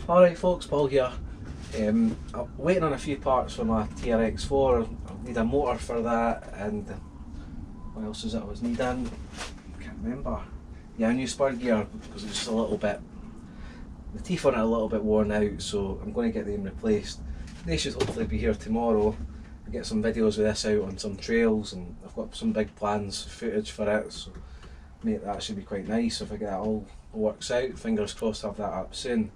Alright folks, Paul here. I'm waiting on a few parts for my TRX4. I need a motor for that, and what else is it I was needing? I can't remember. Yeah, a new spur gear, because it's just a little bit, the teeth on it are a little bit worn out, so I'm going to get them replaced. They should hopefully be here tomorrow. I'll get some videos of this out on some trails, and I've got some big plans, footage for it, so mate, that should be quite nice if I get that all works out. Fingers crossed I'll have that up soon.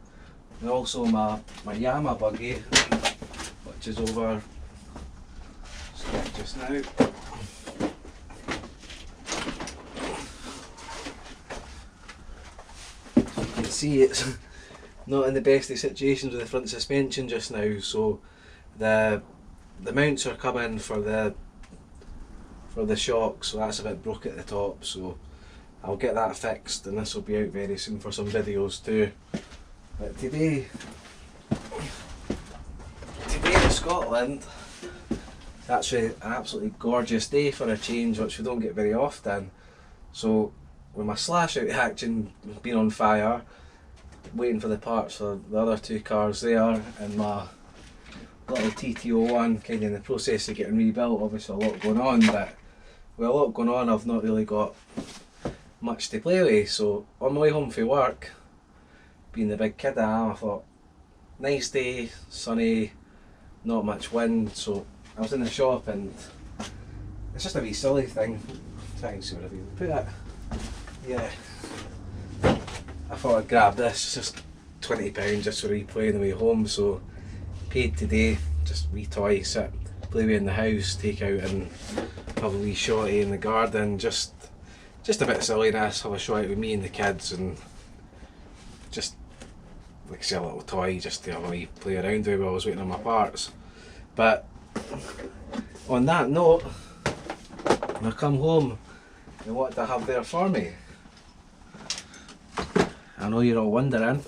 And also my Yama buggy, which is over just now. So you can see it's not in the best of situations with the front suspension just now, so the mounts are coming for the shock, so that's a bit broke at the top, so I'll get that fixed and this will be out very soon for some videos too. But today in Scotland, it's actually an absolutely gorgeous day for a change, which we don't get very often. So with my slash out action being on fire, waiting for the parts for the other two cars there, and my little TT01 kind of in the process of getting rebuilt, obviously a lot going on, but with a lot going on I've not really got much to play with. So on my way home from work, being the big kid I am, I thought, nice day, sunny, not much wind, so I was in the shop and it's just a wee silly thing. Try and see where I can put it. Yeah. I thought I'd grab this, it's just £20 just for a wee play on the way home, so paid today, just a wee toy, sit, play with in the house, take out and have a wee shotty in the garden, just a bit of silliness, have a shot with me and the kids, and just like I say, a little toy just to have a wee play around with while I was waiting on my parts. But on that note, when I come home and what do I have there for me? I know you're all wondering.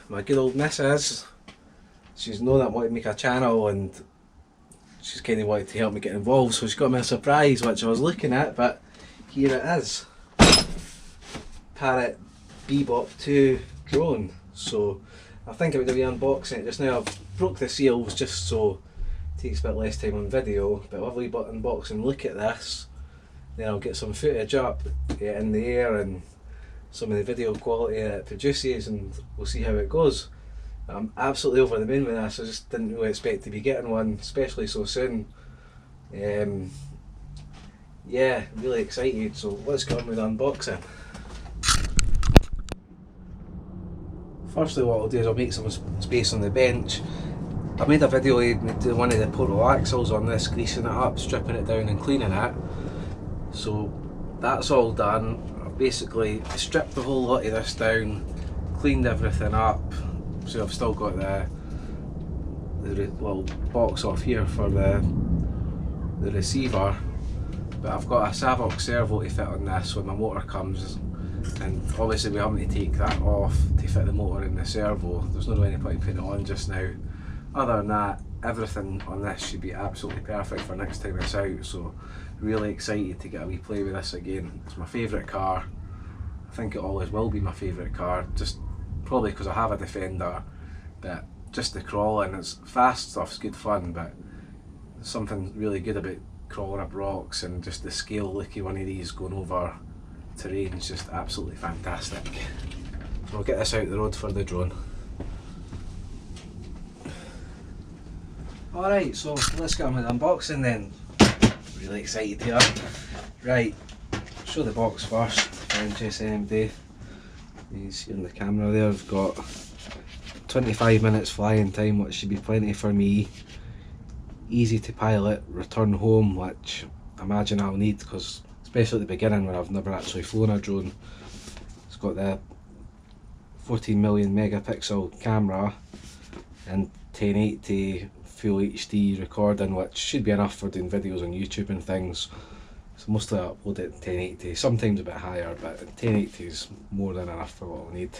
My good old missus, she's known that I wanted to make a channel and she's kind of wanted to help me get involved, so she got me a surprise which I was looking at, but here it is. Parrot Bebop 2 drone. So I think I'm going to be unboxing it just now. I've broke the seals just so it takes a bit less time on video, but I'll have a wee bit unboxing, look at this, then I'll get some footage up in the air and some of the video quality that it produces, and we'll see how it goes. I'm absolutely over the moon with this. I just didn't really expect to be getting one, especially so soon. Yeah, really excited, so let's get on with the unboxing. Firstly what I'll do is I'll make some space on the bench. I made a video of one of the portal axles on this, greasing it up, stripping it down and cleaning it. So that's all done. I've basically stripped the whole lot of this down, cleaned everything up. So I've still got the little box off here for the receiver, but I've got a Savox servo to fit on this when my motor comes, and obviously we're having to take that off to fit the motor in the servo. There's no any point putting it on just now. Other than that, everything on this should be absolutely perfect for next time it's out, so really excited to get a wee play with this again. It's my favourite car. I think it always will be my favourite car, just probably because I have a Defender, but just the crawling, it's fast stuff's good fun, but there's something really good about crawling up rocks, and just the scale looky one of these going over terrain is just absolutely fantastic. So I'll get this out the road for the drone. Alright, so let's get on with the unboxing then. Really excited here. Right, show the box first, French SMD. You see on the camera there, I've got 25 minutes flying time, which should be plenty for me. Easy to pilot, return home, which I imagine I'll need, because especially at the beginning when I've never actually flown a drone. It's got the 14 million megapixel camera and 1080 full HD recording, which should be enough for doing videos on YouTube and things. So mostly I upload it in 1080, sometimes a bit higher, but 1080 is more than enough for what we need.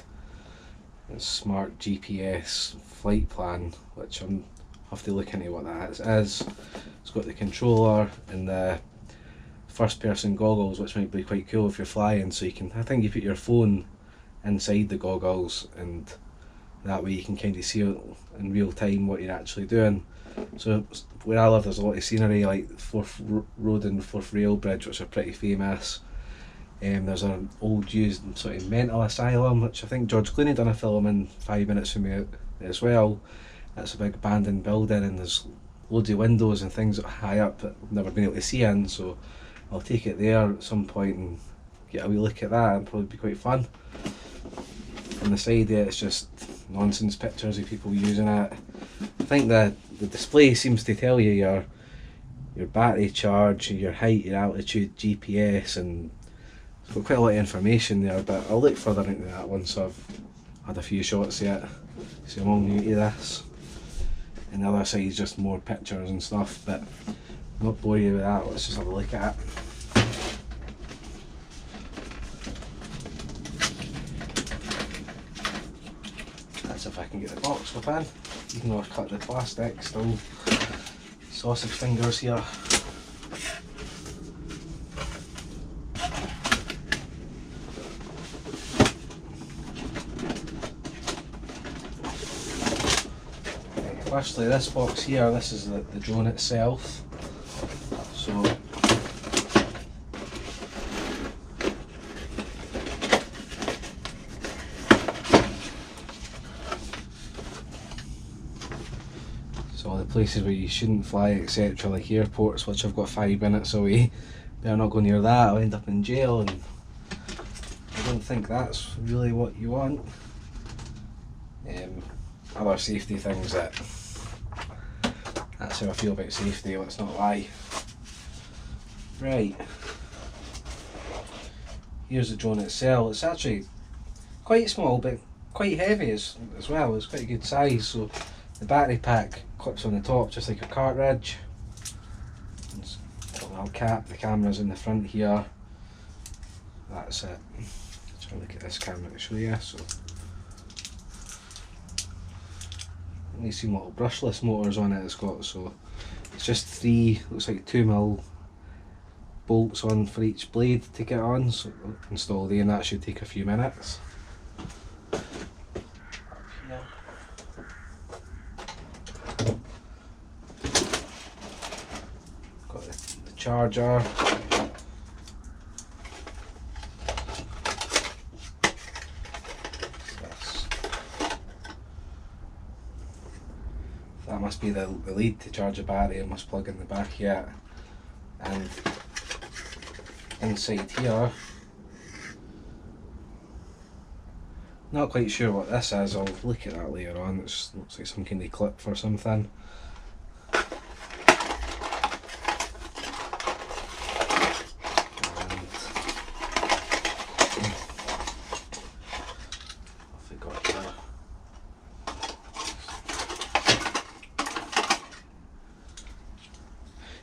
It's smart GPS flight plan, which I'm have to look into what that is. It's got the controller and the first person goggles, which might be quite cool if you're flying, so you can, I think you put your phone inside the goggles and that way you can kind of see in real time what you're actually doing. So where I live there's a lot of scenery like Forth Road and Forth Rail Bridge, which are pretty famous. There's an old used sort of mental asylum, which I think George Clooney done a film in 5 minutes from me as well. That's a big abandoned building and there's loads of windows and things high up that I've never been able to see in, so I'll take it there at some point and get a wee look at that. It'll probably be quite fun. On the side there it's just nonsense pictures of people using it. I think the display seems to tell you your battery charge, your height, your altitude, GPS, and it's got quite a lot of information there, but I'll look further into that once I've had a few shots yet. So I'm all new to this. And the other side is just more pictures and stuff, but I'm not bore you with that, let's just have a look at it. That's if I can get the box open. Even though I've cut the plastic, still sausage fingers here. Firstly, this box here, this is the drone itself. So the places where you shouldn't fly, etc., like airports, which I've got 5 minutes away, better not go near that, I'll end up in jail, and I don't think that's really what you want. Other safety things that's how I feel about safety, let's not lie. Right, here's the drone itself. It's actually quite small but quite heavy as well, it's quite a good size. So the battery pack clips on the top just like a cartridge. It's got a little cap, the camera's in the front here. That's it. Let's try to look at this camera to show you. So these seem little brushless motors on it it's got, so it's just 3, looks like 2mm bolts on for each blade to get on, so we'll install the, and that should take a few minutes. Got the charger. That must be the lead to charge a battery, I must plug in the back here. And inside here, not quite sure what this is, I'll look at that later on. It looks like some kind of clip for something.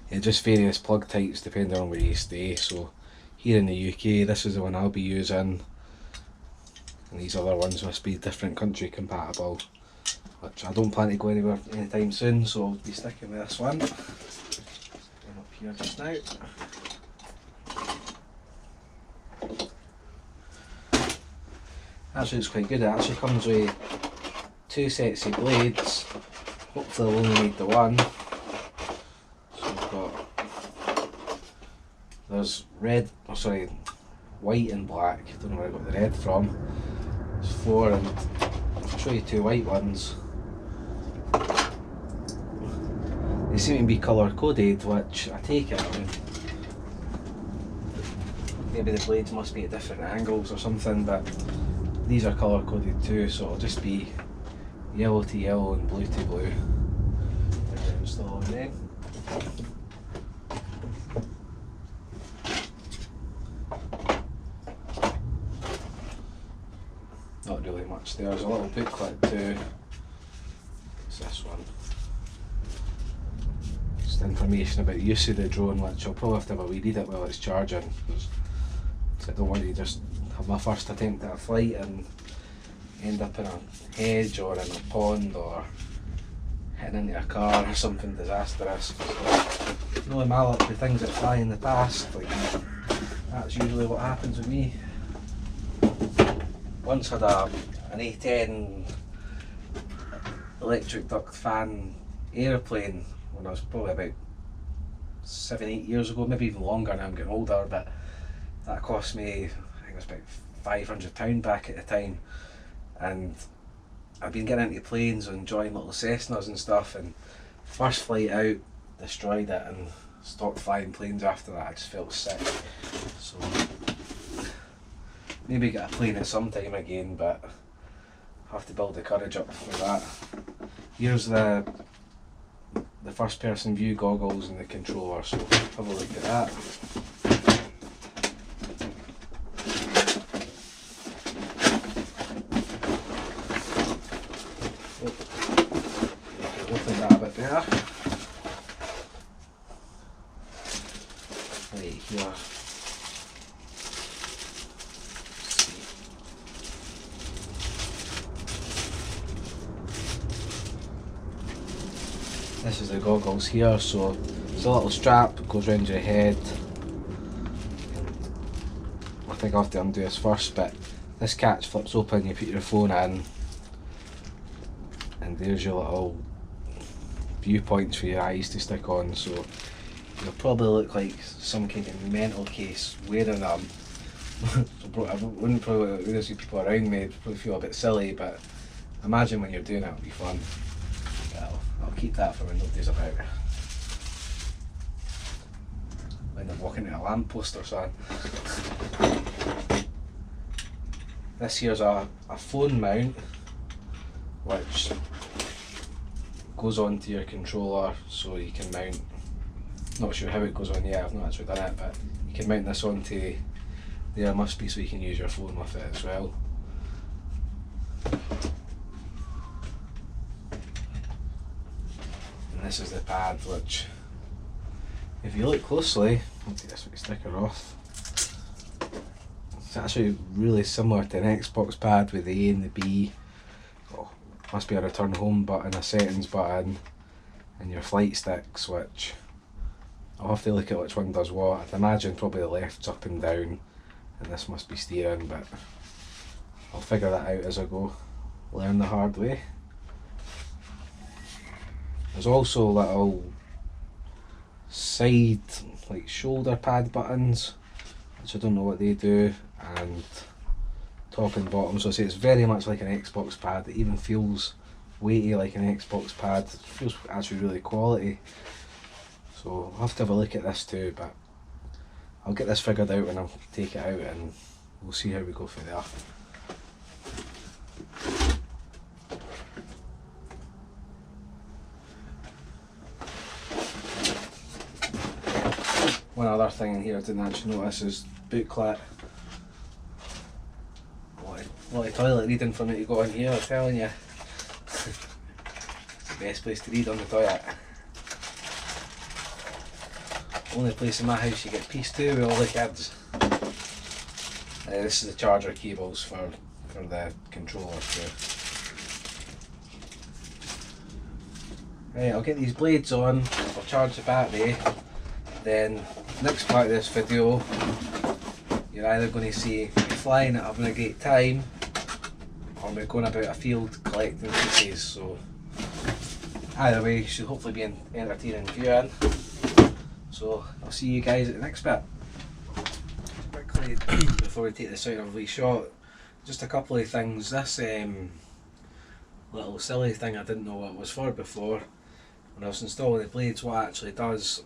Yeah, just various plug types depending on where you stay. So here in the UK, this is the one I'll be using, and these other ones must be different country compatible, which I don't plan to go anywhere anytime soon, so I'll be sticking with this one. I'm up here just now. Actually it's quite good, it actually comes with 2 sets of blades, hopefully I'll only need the one. There's white and black, I don't know where I got the red from. There's 4, and I'll show you 2 white ones. They seem to be colour coded, which I take it, maybe the blades must be at different angles or something, but these are colour coded too, so it'll just be yellow to yellow and blue to blue. Install them. Not really much there. There's a little booklet too. It's this one. just information about use of the drone, which I'll probably have to have a wee read it while it's charging, because I don't want to just have my first attempt at a flight and end up in a hedge or in a pond or hitting into a car or something disastrous. Really my luck with things that fly in the past, like that's usually what happens with me. Once had an A10 electric duct fan aeroplane when I was probably about 7-8 years ago, maybe even longer now, I'm getting older, but that cost me, I think it was about £500 back at the time, and I've been getting into planes and enjoying little Cessnas and stuff, and first flight out destroyed it and stopped flying planes after that. I just felt sick, so maybe get a plane at some time again, but have to build the courage up for that. Here's the first person view goggles and the controller, so have a look at that. Open that a bit better. Right here. This is the goggles here, so there's a little strap that goes around your head. I think I'll have to undo this first, but this catch flips open, you put your phone in, and there's your little viewpoints for your eyes to stick on, so you'll probably look like some kind of mental case wearing them. So I wouldn't probably see people around me, I'd probably feel a bit silly, but imagine when you're doing it, it'll be fun. I'll keep that for when nobody's about. When I'm walking to a lamppost or something. This here's a phone mount, which goes onto your controller, so you can mount, not sure how it goes on yet, I've not actually done it, but you can mount this onto there, must be, so you can use your phone with it as well. And this is the pad, which, if you look closely, I'll take this sticker off, it's actually really similar to an Xbox pad with the A and the B. Oh, must be a return home button, a settings button, and your flight sticks, which I'll have to look at which one does what. I'd imagine probably the left's up and down, and this must be steering, but I'll figure that out as I go. Learn the hard way. There's also little side, like shoulder pad buttons, which I don't know what they do, and top and bottom, so I say it's very much like an Xbox pad. It even feels weighty like an Xbox pad. It feels actually really quality. So I'll have to have a look at this too, but I'll get this figured out when I take it out and we'll see how we go from there. One other thing in here I didn't actually notice is booklet. What a toilet reading for me to go in here, I'm telling you. Best place to read on the toilet. Only place in my house you get peace to with all the kids. This is the charger cables for the controller too. Right, I'll get these blades on, I'll charge the battery, then next part of this video you're either going to see me flying it, having a great time, or me going about a field collecting pieces, so either way should hopefully be an entertaining viewing. So I'll see you guys at the next bit. Quickly, before we take this out of a wee shot, just a couple of things. This little silly thing I didn't know what it was for before. When I was installing the blades, what it actually does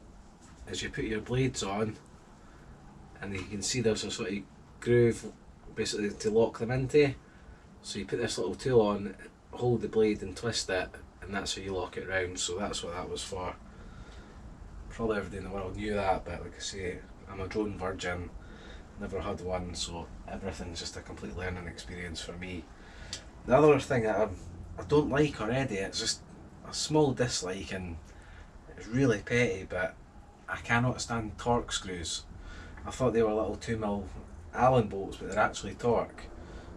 is you put your blades on and you can see there's a sort of groove basically to lock them into. So you put this little tool on, hold the blade and twist it, and that's how you lock it round. So that's what that was for. Probably everybody in the world knew that, but like I say, I'm a drone virgin, never had one, so everything's just a complete learning experience for me. The other thing that I don't like already, it's just a small dislike, and It's really petty, but I cannot stand torque screws. I thought they were little 2mm Allen bolts, but they're actually torque.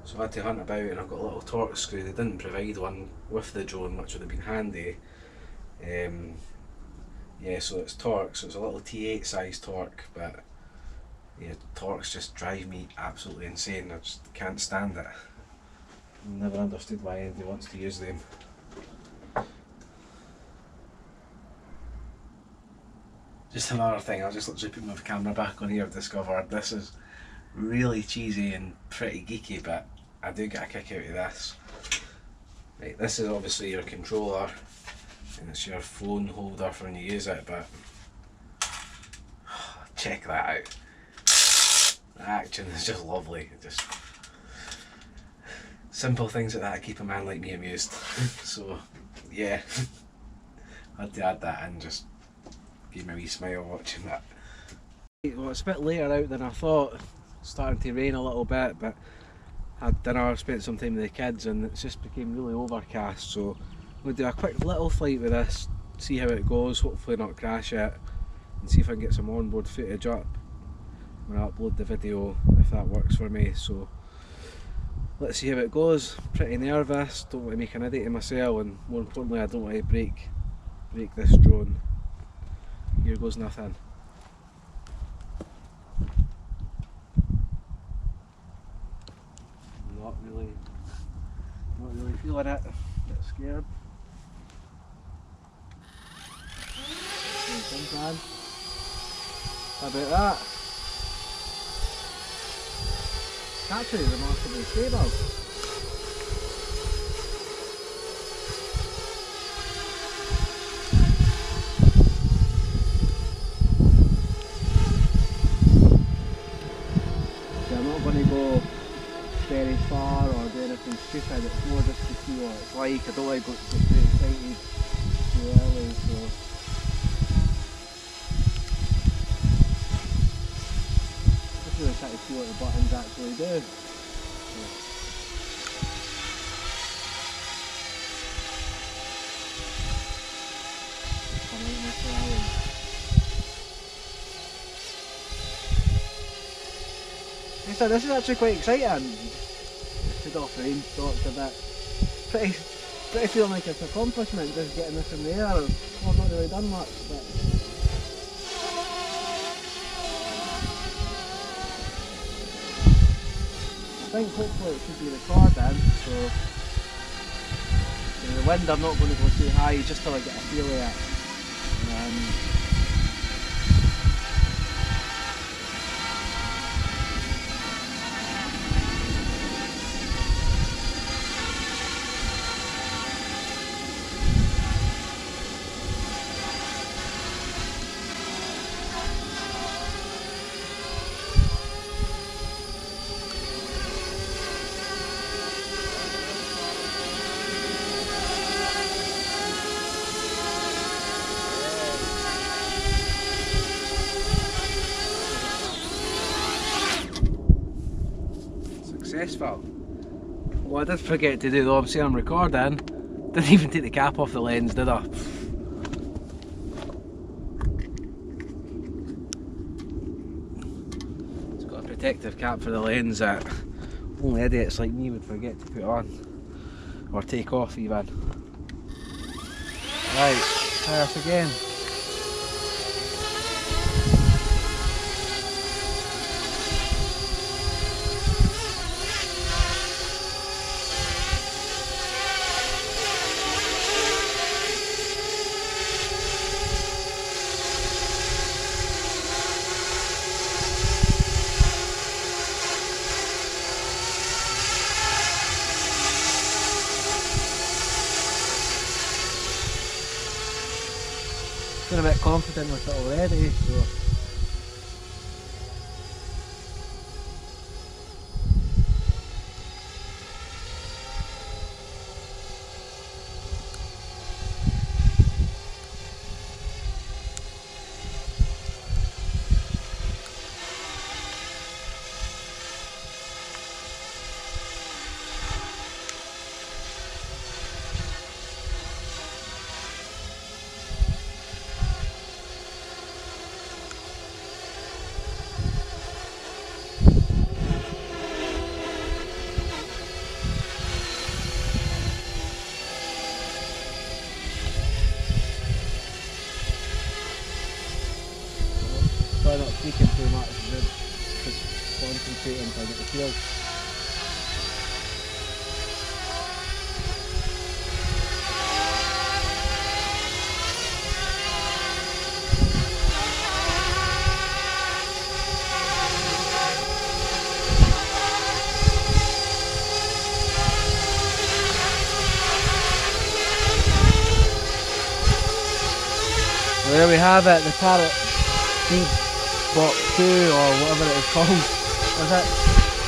So I had to hunt about and I got a little torque screw. They didn't provide one with the drone, which would have been handy. Yeah, so it's torque, so it's a little T8 size torque, but yeah, torques just drive me absolutely insane. I just can't stand it. Never understood why anybody wants to use them. Just another thing, I'll just literally put my camera back on here. I've discovered this is really cheesy and pretty geeky, but I do get a kick out of this. Right, this is obviously your controller and it's your phone holder for when you use it, but check that out. The action is just lovely. Just simple things like that keep a man like me amused. So yeah, I had to add that in, just give me a wee smile watching that. Well, it's a bit later out than I thought. It's starting to rain a little bit, but had dinner, spent some time with the kids, and it's just became really overcast. So I'm going to do a quick little flight with this, see how it goes, hopefully not crash it, and see if I can get some onboard footage up. I'm going to upload the video if that works for me. So let's see how it goes. Pretty nervous, don't want to make an idiot of myself, and more importantly I don't want to break this drone. Here goes nothing. Not really feeling it. A bit scared. How about that? It's actually remarkably stable. So I'm not going to go very far or do anything stupid, it's more just to see what it's like. I don't like to get too excited too early, so just really try to see what the buttons actually do. So this is actually quite exciting. Took off rain stocks a bit. Pretty feeling like it's an accomplishment just getting this in the air. Well, I've not really done much, but I think hopefully it should be recording. So the wind I'm not going to go too high just till I get a feel of it. Successful. What I did forget to do though, I'm saying I'm recording, didn't even take the cap off the lens, did I? It's got a protective cap for the lens that only idiots like me would forget to put on, or take off even. Right, try this again. A bit confident with it already, so too much, just concentrating until I get the feel. There we have it, the Parrot bebop 2 or whatever it is called. Is it?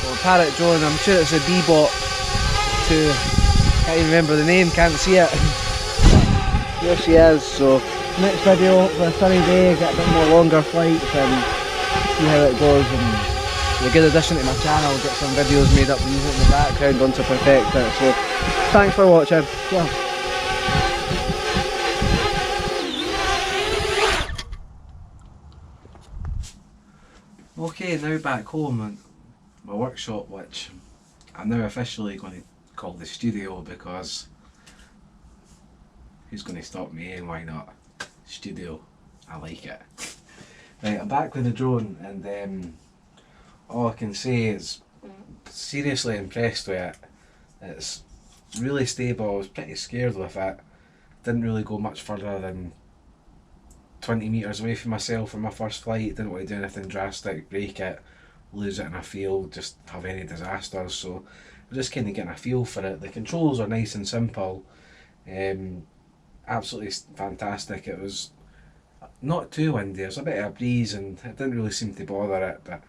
Well, Parrot Drone, I'm sure it's a bebop 2. Can't even remember the name, can't see it. Here she is, so next video for a sunny day, get a bit more longer flights and see how it goes. And a good addition to my channel, get some videos made up using it in the background once I perfect it. So thanks for watching. Cheers. Okay, now back home in my workshop, which I'm now officially going to call the studio, because who's going to stop me, and why not? Studio, I like it. Right, I'm back with the drone, and all I can say is seriously impressed with it. It's really stable. I was pretty scared with it. Didn't really go much further than 20 metres away from myself for my first flight. Didn't want to do anything drastic, break it, lose it in a field, just have any disasters. So I'm just kind of getting a feel for it. The controls are nice and simple, absolutely fantastic. It was not too windy, there was a bit of a breeze and it didn't really seem to bother it, but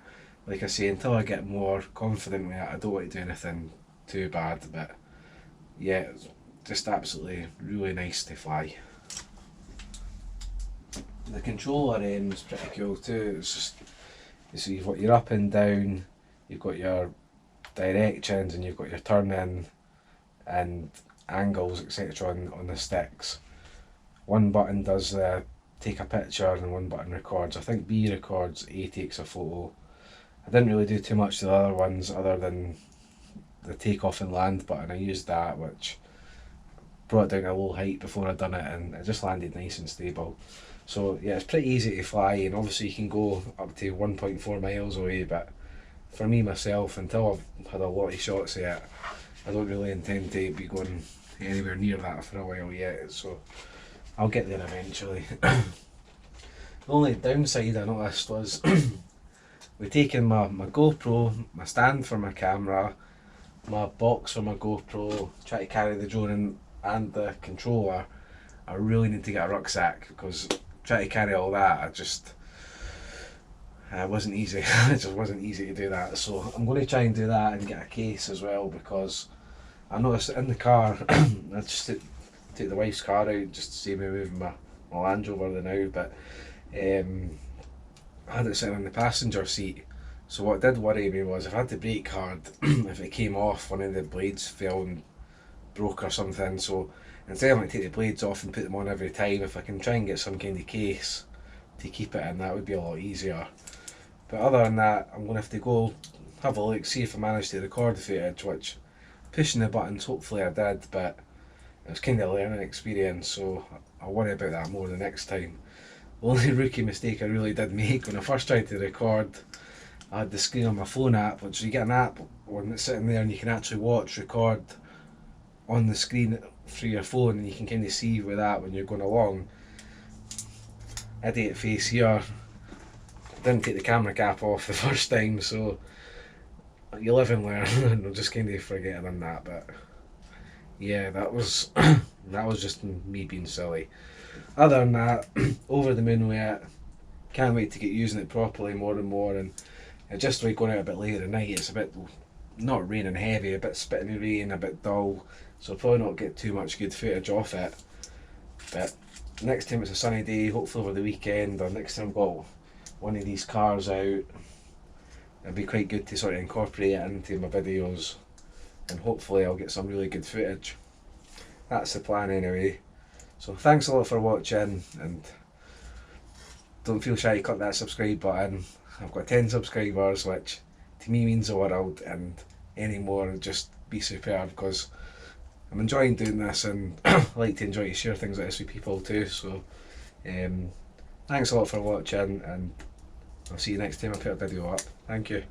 like I say, until I get more confident with it, I don't want to do anything too bad. But yeah, it's just absolutely really nice to fly. The controller is pretty cool too. It's just, so you've got your up and down, you've got your directions, and you've got your turn in and angles, etc. on the sticks. One button does the take a picture and one button records. I think B records, A takes a photo. I didn't really do too much to the other ones other than the take off and land button. I used that, which brought it down to a low height before I'd done it, and it just landed nice and stable. So yeah, it's pretty easy to fly, and obviously you can go up to 1.4 miles away, but for me myself, until I've had a lot of shots of it, I don't really intend to be going anywhere near that for a while yet, so I'll get there eventually. The only downside I noticed was with taking my GoPro, my stand for my camera, my box for my GoPro, try to carry the drone in, and the controller, I really need to get a rucksack, because trying to carry all that, it wasn't easy. It just wasn't easy to do that. So I'm going to try and do that and get a case as well, because I noticed in the car, I just take the wife's car out just to see me moving my Land Rover the now, but I had it sitting in the passenger seat. So what did worry me was if I had the brake hard, if it came off, one of the blades fell and broke or something. So instead of having to take the blades off and put them on every time, if I can try and get some kind of case to keep it in, that would be a lot easier. But other than that, I'm going to have to go have a look, see if I managed to record the footage, which pushing the buttons hopefully I did, but it was kind of a learning experience, so I'll worry about that more the next time. The only rookie mistake I really did make when I first tried to record, I had the screen on my phone app, which you get an app when it's sitting there and you can actually record on the screen through your phone, and you can kind of see with that when you're going along. Idiot face here, didn't take the camera cap off the first time, so you live and learn. And I'm just kind of forgetting on that, but yeah, that was that was just me being silly. Other than that, over the moon with it, can't wait to get using it properly more and more. And just like going out a bit later at night, it's a bit, not raining heavy, a bit spitting rain, a bit dull, so I'll probably not get too much good footage off it. But next time it's a sunny day, hopefully over the weekend, or next time I've got one of these cars out, it'd be quite good to sort of incorporate it into my videos, and hopefully I'll get some really good footage. That's the plan anyway. So thanks a lot for watching, and don't feel shy to click that subscribe button. I've got 10 subscribers, which to me means the world, and any more would just be superb, because I'm enjoying doing this, and I like to enjoy to share things like this with people too. So thanks a lot for watching, and I'll see you next time I put a video up. Thank you.